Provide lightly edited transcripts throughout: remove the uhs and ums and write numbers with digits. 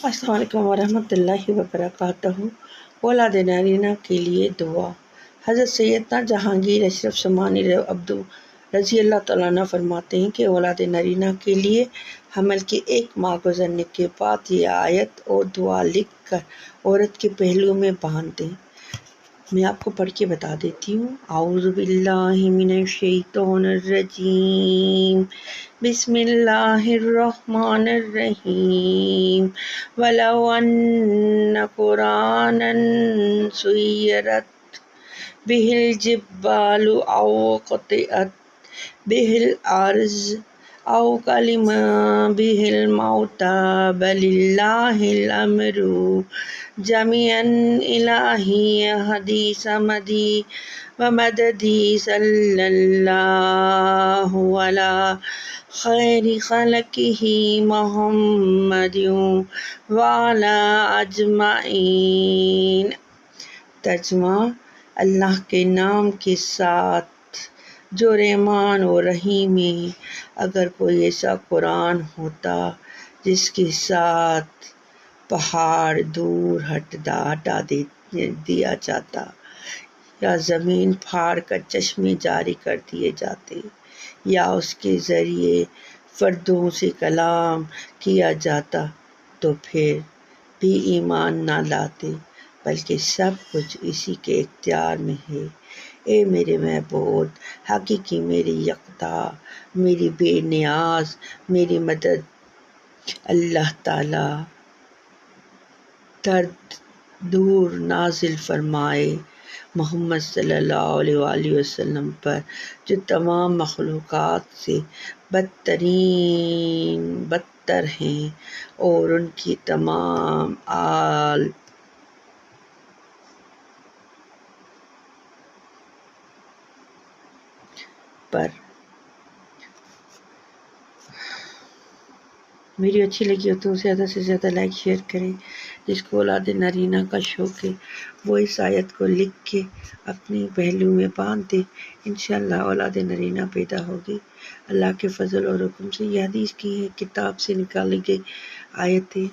السلام علیکم ورحمۃ اللہ وبرکاتہ۔ اولاد نارینہ کے لیے دعا۔ حضرت سیدنا جہانگیر اشرف سمانی عبدو رضی اللہ تعالیٰ عنہ فرماتے ہیں کہ اولاد نارینہ کے لیے حمل کے 1 ماہ گزرنے کے بعد یہ آیت اور دعا لکھ کر عورت کے پہلو میں باندھ دیں۔ میں آپ کو پڑھ کے بتا دیتی ہوں۔ اعوذ باللہ من الشیطان الرجیم، بسم اللہ الرحمن الرحیم۔ وَلَوْ أَنَّ قُرْآنًا سُيِّرَتْ بِهِ الْجِبَالُ أَوْ قُطِعَتْ بِهِ الْأَرْضُ أَوْ كَلِمَ بِهِ الْمَوْتَىٰ بَلِ اللَّهِ الْأَمْرُ جَمِيعًا إِلَٰهِي حدیث مدی ومددی صلی اللہ علی خیر خلقہ محمد وعلی اجمعین۔ ترجمہ: اللہ کے نام کے ساتھ جو رحمان و رحیم ہے۔ اگر کوئی ایسا قرآن ہوتا جس کے ساتھ پہاڑ دور ہٹا دیا جاتا یا زمین پھاڑ کر چشمے جاری کر دیے جاتے یا اس کے ذریعے فردوں سے کلام کیا جاتا تو پھر بھی ایمان نہ لاتے، بلکہ سب کچھ اسی کے اختیار میں ہے۔ اے میرے معبود، حقیقی میری یکتا، میری بے نیاز، میری مدد اللہ تعالیٰ درد دور نازل فرمائے محمد صلی اللہ علیہ وآلہ وسلم پر، جو تمام مخلوقات سے بدتر ہیں، اور ان کی تمام آل پر۔ ویڈیو اچھی لگی ہو تو زیادہ سے زیادہ لائک شیئر کریں۔ جس کو اولاد نارینہ کا شوق ہے وہ اس آیت کو لکھ کے اپنی پہلو میں باندھ دے، انشاءاللہ اولاد نارینہ پیدا ہوگی۔ اللہ کے فضل اور حکم سے۔ یہ حدیث کی ہے، کتاب سے نکالی گئی آیت ہے،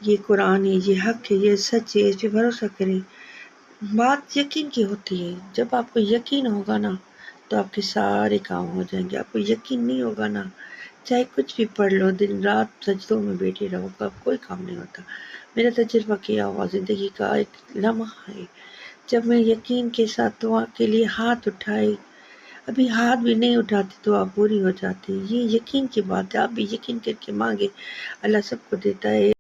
یہ قرآن ہے، یہ حق ہے، یہ سچ ہے، اس پہ بھروسہ کریں۔ بات یقین کی ہوتی ہے، جب آپ کو یقین ہوگا نا تو آپ کے سارے کام ہو جائیں گے۔ آپ کو یقین نہیں ہوگا نا، چاہے کچھ بھی پڑھ لو، دن رات سجدوں میں بیٹھے رہو، کوئی کام نہیں ہوتا۔ میرا تجربہ کیا ہوا زندگی کا ایک لمحہ ہے، جب میں یقین کے ساتھ دعا کے لیے ہاتھ اٹھائے، ابھی ہاتھ بھی نہیں اٹھاتی دعا پوری ہو جاتی۔ یہ یقین کی بات ہے، آپ بھی یقین کر کے مانگے، اللہ سب کو دیتا ہے۔